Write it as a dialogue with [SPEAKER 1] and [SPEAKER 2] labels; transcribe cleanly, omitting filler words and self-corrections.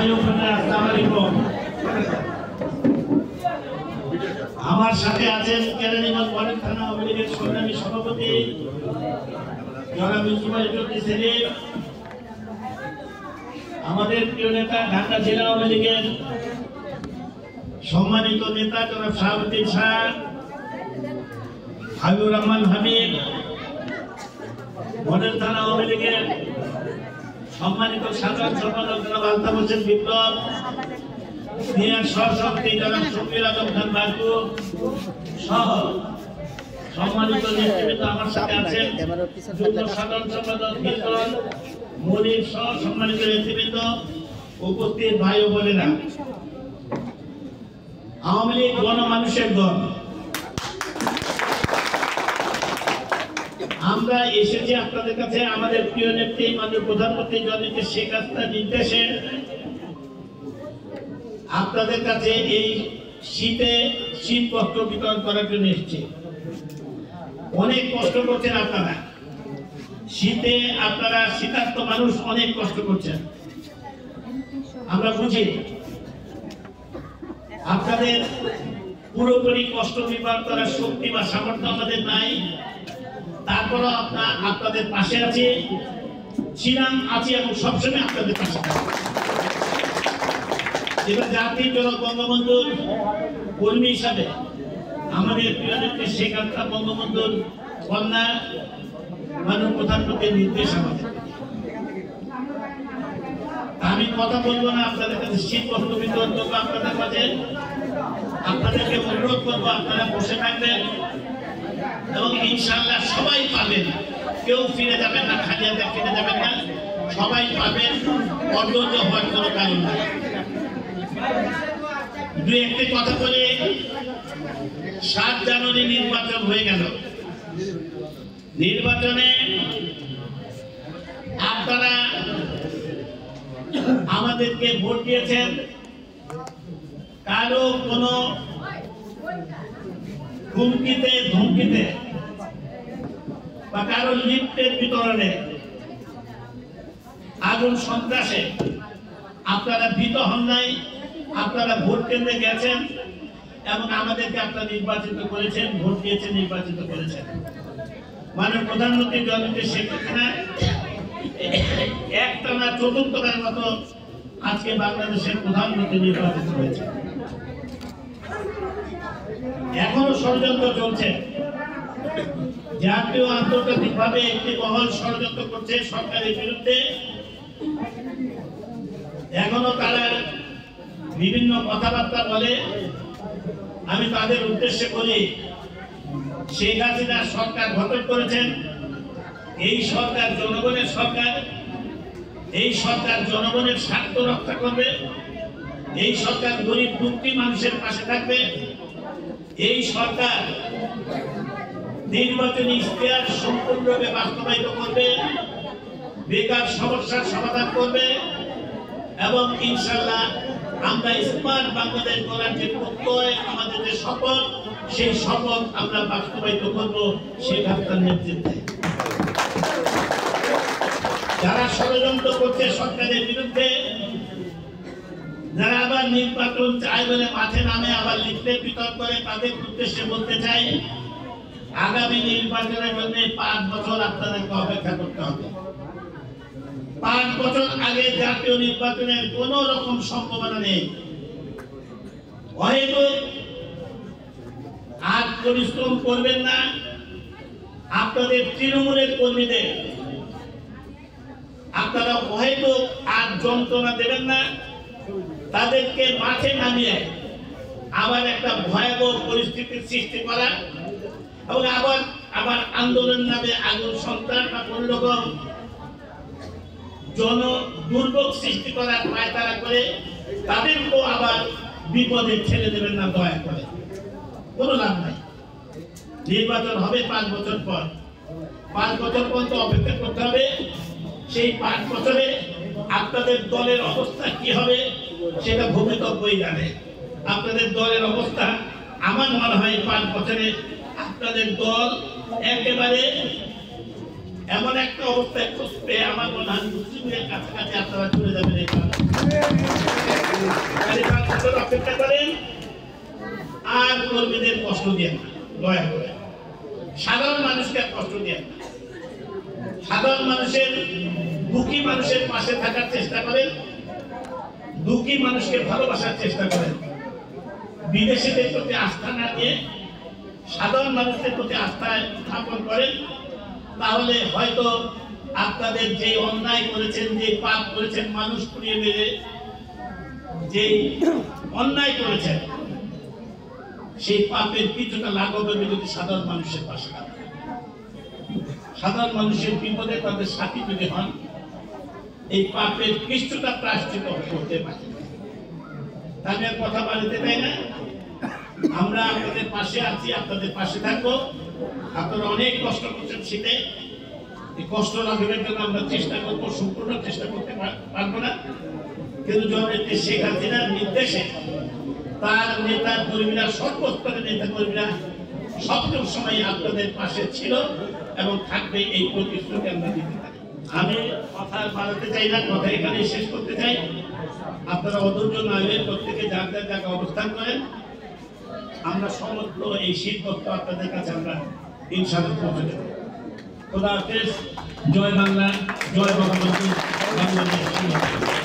[SPEAKER 1] ভাই ও বোনেরা, আসসালামু আলাইকুম। আমার সাথে আছেন কেরানীগঞ্জ মডেল থানা আওয়ামী লীগের সংগ্রামী সভাপতি জনাব ইউসুফ সেলিম, আমাদের প্রিয় নেতা ঢাকা জেলা আওয়ামী লীগের সম্মানিত নেতা জনাব শাহাবুদ্দিন শাহ, হাবিবুর রহমান হাবিব, মডেল থানা আওয়ামী লীগের সম্মানিত সাধারণ সম্পাদক জনাব আলতাফ হোসেন বিপ্লব, সিনিয়র সহসভাপতি জনাব শফিউল আলম খান বাকু সহ সম্মানিত নেতৃবৃন্দ আমার সাথে আছেন, যুগ্ম সাধারণ সম্পাদক কীর্তন মনির সহ সম্মানিত নেতৃবৃন্দ, উপস্থিত ভাই ও বোনেরা। আওয়ামী লীগ গণমানুষের দল, আমরা এসেছি আপনাদের কাছে আমাদের প্রিয় নেত্রী মাননীয় প্রধানমন্ত্রী জননেত্রী শেখ হাসিনার নির্দেশে আপনাদের কাছে এই শীতে শীত বস্ত্র বিতরণ করার জন্য এসেছি। অনেক কষ্ট করছেন আপনারা, শীতে আপনারা শীতার্ত মানুষ অনেক কষ্ট করছেন, আমরা বুঝি। আপনাদের পুরোপুরি কষ্ট নিবারণ করার শক্তি বা সামর্থ্য আমাদের নাই, তারপরও আপনাদের পাশে আছি, ছিলাম, আছি এবং সবসময় আপনাদের পাশে থাকবো। এবার জাতির জনক বঙ্গবন্ধুর কর্মী হিসাবে আমাদের প্রিয় নেত্রী শেখ হাসিনা বঙ্গবন্ধুর কন্যা মাননীয় প্রধানমন্ত্রীর নির্দেশ আমাদের। আমি কথা বলবো না, আপনাদের কাছে শীত বস্ত্র বিতরণ করবো আপনাদের মাঝে। আপনাদেরকে অনুরোধ করবো আপনারা বসে থাকবেন এবং ইনশাআল্লাহ সবাই পাবেন, কেউ ফিরে যাবেন না, খালি হাতে ফিরে যাবেন না, সবাই পাবেন, অধৈর্য হওয়ার কোনো কারণ নাই। দু একটি কথা বলে 7 জানুয়ারি নির্বাচন হয়ে গেল। নির্বাচনে আপনারা আমাদেরকে ভোট দিয়েছেন, কারো কোনো হুমকিতে ধমকিতে বা কারো লিফটের বিতরণে, আগুন সন্ত্রাসে আপনারা ভীত হন নাই। আপনারা ভোট কেন্দ্রে গেছেন এবং আমাদেরকে আপনারা নির্বাচিত করেছেন, ভোট দিয়েছেন, নির্বাচিত করেছেন। মাননীয় প্রধানমন্ত্রী জননেত্রী শেখ হাসিনা একটানা চতুর্থবারের মতো আজকে বাংলাদেশের প্রধানমন্ত্রী নির্বাচিত হয়েছে। এখনো ষড়যন্ত্র চলছে, জাতীয় আন্তর্জাতিক ভাবে একটি মহল ষড়যন্ত্র করছে সরকারের বিরুদ্ধে। এখনো তারা বিভিন্ন কথাবার্তা বলে। আমি তাদের উদ্দেশ্যে বলি, শেখ হাসিনা সরকার গঠন করেছেন, এই সরকার জনগণের সরকার, এই সরকার জনগণের স্বার্থ রক্ষা করবে, এই সরকার গরিব দুঃখী মানুষের পাশে থাকবে, এই সরকার নির্বাচনী ইশতেহার সম্পূর্ণরূপে বাস্তবায়িত করবে, বেকার সমস্যার সমাধান করবে এবং ইনশাআল্লাহ আমরা স্মার্ট বাংলাদেশ গড়ার যে প্রত্যয়, আমাদের যে শপথ, সেই শপথ আমরা বাস্তবায়িত করব শেখ হাসিনার নেতৃত্বে। যারা ষড়যন্ত্র করছে সরকারের বিরুদ্ধে, যারা আবার নির্বাচন চায় বলে মাঠে নামে আবার লিফলেট বিতরণ করে, তাদের উদ্দেশ্যে বলতে চাই, আগামী নির্বাচনের জন্য 5 বছর আপনাদেরকে অপেক্ষা করতে হবে। 5 বছর আগে জাতীয় নির্বাচনের কোন রকম সম্ভাবনা নেই। হয়তো আর পরিশ্রম করবেন না, আপনাদের তৃণমূলের কর্মীদের আপনারা হয়তো আর যন্ত্রণা দেবেন না, তাদেরকে মাঠে নামিয়ে আবার একটা ভয়াবহ পরিস্থিতির সৃষ্টি করা এবং আবার আন্দোলন নামে আগুন সন্ত্রাস বা কোন রকম জন দুর্ভোগ সৃষ্টি করার পায়তারা করে তাদেরকেও আবার বিপদে ঠেলে দেবেন না, দয়া করে। কোনো লাভ নাই। নির্বাচন হবে 5 বছর পর। 5 বছর পর্যন্ত অপেক্ষা করতে হবে। সেই 5 বছরে আপনাদের দলের অবস্থা কি হবে সেটা ভবিতব্যই জানে। আপনাদের দলের অবস্থা আমার মনে হয় 5 বছরে আপনাদের দল একেবারে এমন একটা অবস্থায় খুঁজবে, আমার মনে হয় মুসলিমের কাছাকাছি আপনারা চলে যাবেন। অপেক্ষা করেন আর কর্মীদের কষ্ট দিয়ে না, দয়া করে সাধারণ মানুষকে কষ্ট দিয়ে না। সাধারণ মানুষের দুঃখী মানুষের পাশে থাকার চেষ্টা করেন, দুঃখী মানুষকে ভালোবাসার চেষ্টা করেন। বিদেশিদের প্রতি আস্থা না দিয়ে সাধারণ মানুষের প্রতি আস্থা স্থাপন করেন, তাহলে হয়তো আপনাদের যে অন্যায় করেছেন, যে পাপ করেছেন, মানুষ পুড়িয়ে মেরে যে অন্যায় করেছেন, সেই পাপের কিছুটা লাঘব হবে যদি সাধারণ মানুষের পাশে থাকেন। সাধারণ মানুষের বিপদে তাদের সাথী যদি হন, এই পাপের কিছুটা প্রায়শ্চিত্ত করতে পারে। আমি আর কথা বাড়িতে চাই না, আমরা আপনাদের পাশে আছি, আপনাদের পাশে থাকবো। আপনারা অনেক কষ্ট করছেন শীতে, এই কষ্ট লাঘবের জন্য আমরা চেষ্টা করবো, সম্পূর্ণ চেষ্টা করতে পারবো না, কিন্তু জননেত্রী শেখ হাসিনার নির্দেশে তার নেতা কর্মীরা, সর্বস্তরের নেতা কর্মীরা সবটুকু সময় আপনাদের পাশে ছিল এবং থাকবে, এই প্রতিশ্রুতি আমরা দিতে পারি। আমি কথা বাড়াতে চাই না, কথা এখানে শেষ করতে চাই। আপনারা অধৈর্য না হয়ে প্রত্যেকে যার যার জায়গায় অবস্থান করেন। আমরা সমস্ত এই শীতবস্ত্র আপনাদের কাছে আমরা ইনশাআল্লাহ পৌঁছে দেব। খোদা হাফেজ। জয় বাংলা, জয় বঙ্গবন্ধু, বাংলাদেশ।